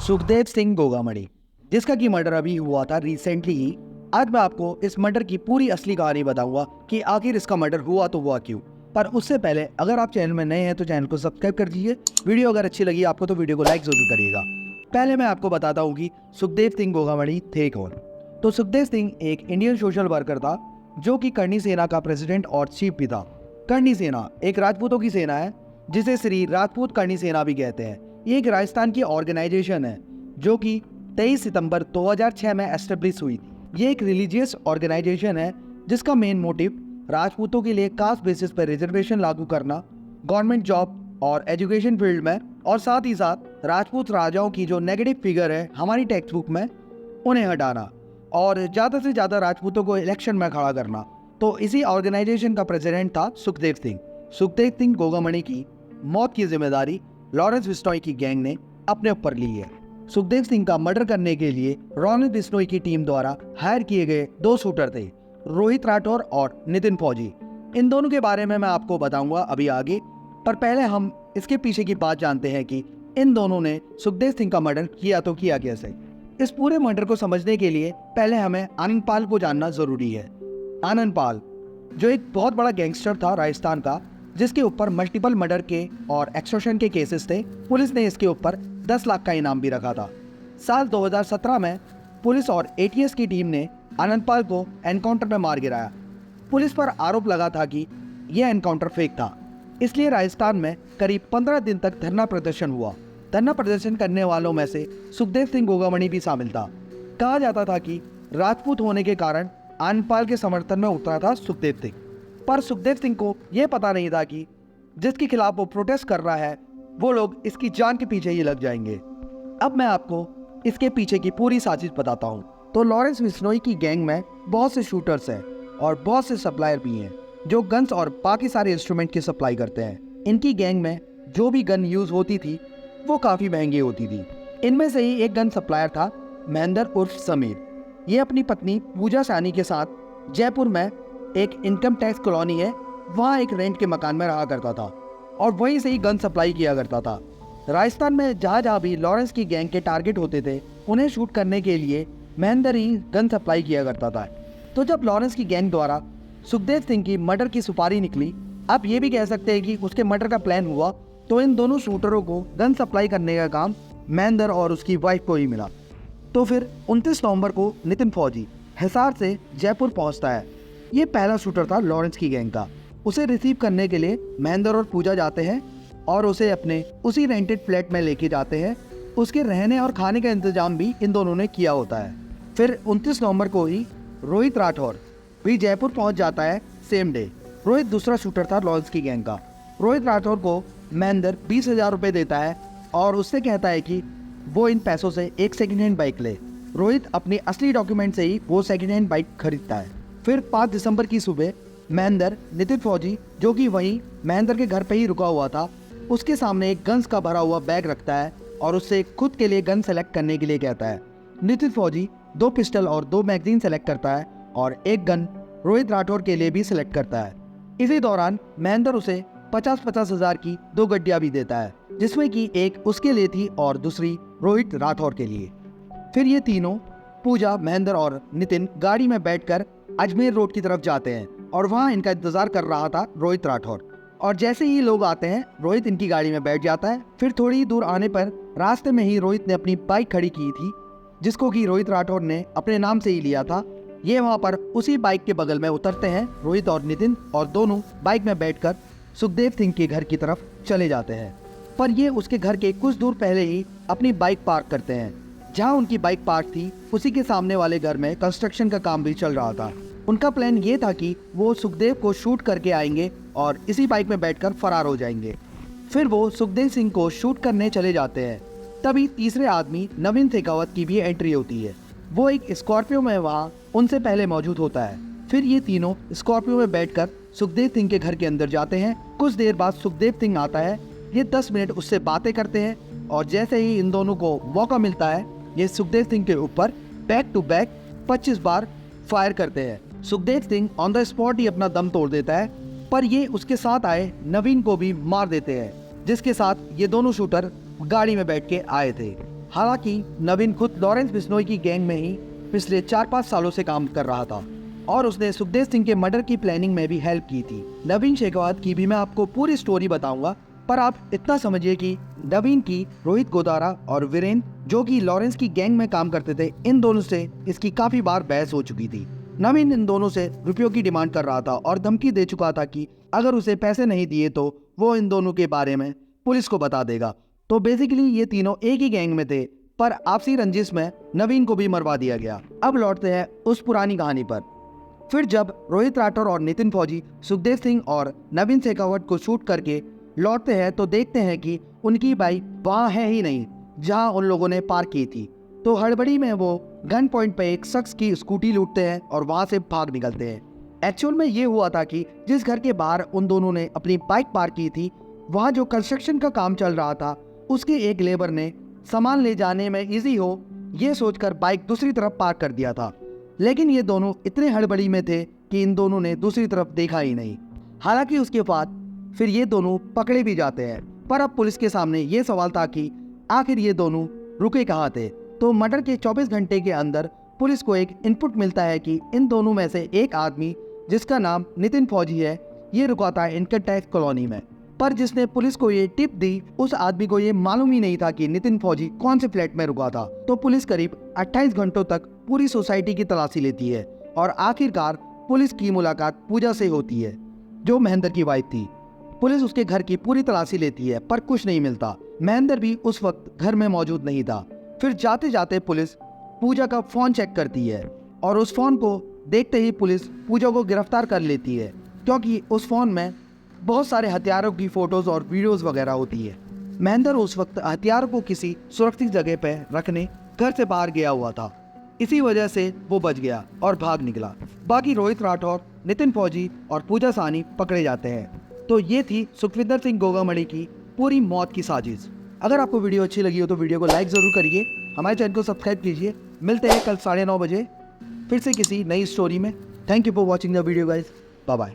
सुखदेव सिंह गोगामणि, जिसका की मर्डर अभी हुआ था रिसेंटली ही। आज मैं आपको इस मर्डर की पूरी असली कहानी बताऊंगा कि आखिर इसका मर्डर हुआ तो हुआ क्यों। पर उससे पहले अगर आप चैनल में नए हैं तो चैनल को सब्सक्राइब कर दीजिए। वीडियो अगर अच्छी लगी आपको तो वीडियो को लाइक जरूर करिएगा। पहले मैं आपको बताता हूँ कि सुखदेव सिंह गोगामणि थे कौन। तो सुखदेव सिंह एक इंडियन सोशल वर्कर था जो कि करणी सेना का प्रेसिडेंट और चीफ भी था। करणी सेना एक राजपूतों की सेना है जिसे श्री राजपूत करणी सेना भी कहते हैं। ये एक राजस्थान की ऑर्गेनाइजेशन है जो कि 23 सितंबर 2006 में एस्टेब्लिश हुई थी। ये एक रिलीजियस ऑर्गेनाइजेशन है जिसका मेन मोटिव राजपूतों के लिए कास्ट बेसिस पर रिजर्वेशन लागू करना, गवर्नमेंट जॉब और एजुकेशन फील्ड में, और साथ ही साथ राजपूत राजाओं की जो नेगेटिव फिगर है हमारी टेक्स्ट बुक में उन्हें हटाना और ज़्यादा से ज़्यादा राजपूतों को इलेक्शन में खड़ा करना। तो इसी ऑर्गेनाइजेशन का प्रेसिडेंट था सुखदेव सिंह। सुखदेव सिंह गोगामणि की मौत की जिम्मेदारी लॉरेंस बिश्नोई की गैंग ने अपने ऊपर ली है। सुखदेव सिंह का मर्डर करने के लिए लॉरेंस बिश्नोई की टीम द्वारा हायर किए गए दो शूटर थे, रोहित राठौर और नितिन फौजी। इन दोनों के बारे में मैं आपको बताऊंगा अभी आगे, पर पहले हम इसके पीछे की बात जानते हैं कि इन दोनों ने सुखदेव सिंह का मर्डर किया तो किया कैसे। इस पूरे मर्डर को समझने के लिए पहले हमें आनंद पाल को जानना जरूरी है। आनंद पाल जो एक बहुत बड़ा गैंगस्टर था राजस्थान का, जिसके ऊपर मल्टीपल मर्डर के और एक्सटॉर्शन के केसेस थे। पुलिस ने इसके ऊपर 10 लाख का इनाम भी रखा था। साल 2017 में पुलिस और एटीएस की टीम ने आनंद पाल को एनकाउंटर में मार गिराया। पुलिस पर आरोप लगा था कि यह एनकाउंटर फेक था, इसलिए राजस्थान में करीब 15 दिन तक धरना प्रदर्शन हुआ। धरना प्रदर्शन करने वालों में से सुखदेव सिंह गोगामणि भी शामिल था। कहा जाता था कि राजपूत होने के कारण आनंद पाल के समर्थन में उतरा था सुखदेव सिंह, पर सुखदेव सिंह को यह पता नहीं था कि जिसके खिलाफ वो प्रोटेस्ट कर रहा है वो लोग इसकी जान के पीछे ही लग जाएंगे। अब मैं आपको इसके पीछे की पूरी साजिश बताता हूँ। तो लॉरेंस बिश्नोई की गैंग में बहुत से शूटर्स हैं और बहुत से सप्लायर भी हैं जो गन्स और बाकी सारे इंस्ट्रूमेंट की सप्लाई करते हैं। इनकी गैंग में जो भी गन यूज होती थी वो काफ़ी महंगी होती थी। इनमें से ही एक गन सप्लायर था महेंद्र उर्फ समीर। ये अपनी पत्नी पूजा सैनी के साथ जयपुर में एक इनकम टैक्स कॉलोनी है, वहाँ एक रेंट के मकान में रहा करता था और वहीं से ही गन सप्लाई किया करता था। राजस्थान में जहाँ जहाँ भी लॉरेंस की गैंग के टारगेट होते थे उन्हें शूट करने के लिए महेंद्र ही गन सप्लाई किया करता था। तो जब लॉरेंस की गैंग द्वारा सुखदेव सिंह की मर्डर की सुपारी निकली, आप ये भी कह सकते हैं कि उसके मर्डर का प्लान हुआ, तो इन दोनों शूटरों को गन सप्लाई करने का काम महेंद्र और उसकी वाइफ को ही मिला। तो फिर 29 नवंबर को नितिन फौजी हिसार से जयपुर पहुंचता है। ये पहला शूटर था लॉरेंस की गैंग का। उसे रिसीव करने के लिए महेंद्र और पूजा जाते हैं और उसे अपने उसी रेंटेड फ्लैट में लेके जाते हैं। उसके रहने और खाने का इंतजाम भी इन दोनों ने किया होता है। फिर 29 नवंबर को ही रोहित राठौर भी जयपुर पहुंच जाता है सेम डे। रोहित दूसरा शूटर था लॉरेंस की गैंग का। रोहित राठौर को महेंद्र 20,000 रुपये देता है और उससे कहता है कि वो इन पैसों से एक सेकेंड हैंड बाइक ले। रोहित अपनी असली डॉक्यूमेंट से ही वो सेकेंड हैंड बाइक खरीदता है। फिर 5 दिसंबर की सुबह महेंद्र नितिन फौजी, जो कि वहीं महेंद्र के घर पे ही रुका हुआ था, उसके सामने एक गन्स का भरा हुआ बैग रखता है और उससे खुद के लिए गन सेलेक्ट करने के लिए कहता है। नितिन फौजी 2 पिस्टल और 2 मैगजीन सेलेक्ट करता है और एक गन रोहित राठौर के लिए भी सिलेक्ट करता है। इसी दौरान महेंद्र उसे 50-50 हज़ार की 2 गड्डियाँ भी देता है, जिसमें कि एक उसके लिए थी और दूसरी रोहित राठौर के लिए। फिर ये तीनों पूजा, महेंद्र और नितिन गाड़ी में बैठकर अजमेर रोड की तरफ जाते हैं और वहाँ इनका इंतजार कर रहा था रोहित राठौर। और जैसे ही लोग आते हैं रोहित इनकी गाड़ी में बैठ जाता है। फिर थोड़ी ही दूर आने पर रास्ते में ही रोहित ने अपनी बाइक खड़ी की थी, जिसको कि रोहित राठौर ने अपने नाम से ही लिया था। ये वहाँ पर उसी बाइक के बगल में उतरते हैं रोहित और नितिन, और दोनों बाइक में बैठकर सुखदेव सिंह के घर की तरफ चले जाते हैं। पर ये उसके घर के कुछ दूर पहले ही अपनी बाइक पार्क करते हैं। जहाँ उनकी बाइक पार्क थी उसी के सामने वाले घर में कंस्ट्रक्शन का काम भी चल रहा था। उनका प्लान ये था कि वो सुखदेव को शूट करके आएंगे और इसी बाइक में बैठकर फरार हो जाएंगे। फिर वो सुखदेव सिंह को शूट करने चले जाते हैं। तभी तीसरे आदमी नवीन शेखावत की भी एंट्री होती है। वो एक स्कॉर्पियो में वहाँ उनसे पहले मौजूद होता है। फिर ये तीनों स्कॉर्पियो में बैठकर सुखदेव सिंह के घर के अंदर जाते हैं। कुछ देर बाद सुखदेव सिंह आता है। ये 10 मिनट उससे बातें करते हैं और जैसे ही इन दोनों को मौका मिलता है ये सुखदेव सिंह के ऊपर बैक टू बैक 25 बार फायर करते हैं। Sukhdev Singh on the spot ही अपना दम तोड़ देता है, पर ये उसके साथ आए नवीन को भी मार देते हैं, जिसके साथ ये दोनों शूटर गाड़ी में बैठ के आए थे। हालांकि नवीन खुद लॉरेंस बिश्नोई की गैंग में ही पिछले 4-5 सालों से काम कर रहा था और उसने सुखदेव सिंह के मर्डर की प्लानिंग में भी हेल्प की थी। नवीन शेखावत की भी मैं आपको पूरी स्टोरी बताऊंगा, पर आप इतना समझिए कि नवीन की रोहित गोदारा और वीरेंद्र, जो कि लॉरेंस की गैंग में काम करते थे, इन दोनों से इसकी काफी बार बहस हो चुकी थी। नवीन इन दोनों से रुपयों की डिमांड कर रहा था और धमकी दे चुका था कि अगर उसे पैसे नहीं दिए तो वो इन दोनों के बारे में पुलिस को बता देगा। तो बेसिकली ये तीनों एक ही गैंग में थे, पर आपसी रंजिश में नवीन को भी मरवा दिया गया। अब लौटते हैं उस पुरानी कहानी पर। फिर जब रोहित राठौर और नितिन फौजी सुखदेव सिंह और नवीन शेखावत को शूट करके लौटते हैं तो देखते हैं कि उनकी बाइक वहाँ है ही नहीं जहाँ उन लोगों ने पार्क की थी। तो हड़बड़ी में वो गन पॉइंट पे एक शख्स की स्कूटी लूटते हैं और वहाँ से भाग निकलते हैं। एक्चुअल में ये हुआ था कि जिस घर के बाहर उन दोनों ने अपनी बाइक पार्क की थी, वहाँ जो कंस्ट्रक्शन का काम चल रहा था, उसके एक लेबर ने सामान ले जाने में इजी हो ये सोचकर बाइक दूसरी तरफ पार्क कर दिया था। लेकिन ये दोनों इतने हड़बड़ी में थे कि इन दोनों ने दूसरी तरफ देखा ही नहीं। हालांकि उसके बाद फिर ये दोनों पकड़े भी जाते हैं, पर अब पुलिस के सामने ये सवाल था कि आखिर ये दोनों रुके कहाँ थे। तो मर्डर के 24 घंटे के अंदर पुलिस को एक इनपुट मिलता है कि इन दोनों में से एक आदमी, जिसका नाम नितिन फौजी है, ये रुका था इनकम टैक्स कॉलोनी में। पर जिसने पुलिस को ये टिप दी, उस आदमी को ये मालूम ही नहीं था कि नितिन फौजी कौन से फ्लैट में रुका था। तो पुलिस करीब 28 घंटों तक पूरी सोसाइटी की तलाशी लेती है और आखिरकार पुलिस की मुलाकात पूजा से होती है, जो महेंद्र की वाइफ थी। पुलिस उसके घर की पूरी तलाशी लेती है, पर कुछ नहीं मिलता। महेंद्र भी उस वक्त घर में मौजूद नहीं था। फिर जाते जाते पुलिस पूजा का फोन चेक करती है और उस फोन को देखते ही पुलिस पूजा को गिरफ्तार कर लेती है, क्योंकि उस फोन में बहुत सारे हथियारों की फोटोज और वीडियोस वगैरह होती है। महेंद्र उस वक्त हथियारों को किसी सुरक्षित जगह पर रखने घर से बाहर गया हुआ था, इसी वजह से वो बच गया और भाग निकला। बाकी रोहित राठौर, नितिन फौजी और पूजा साहनी पकड़े जाते हैं। तो ये थी सुखविंदर सिंह गोगामणि की पूरी मौत की साजिश। अगर आपको वीडियो अच्छी लगी हो तो वीडियो को लाइक ज़रूर करिए, हमारे चैनल को सब्सक्राइब कीजिए। मिलते हैं कल 9:30 बजे फिर से किसी नई स्टोरी में। Thank you for watching the video guys. Bye bye.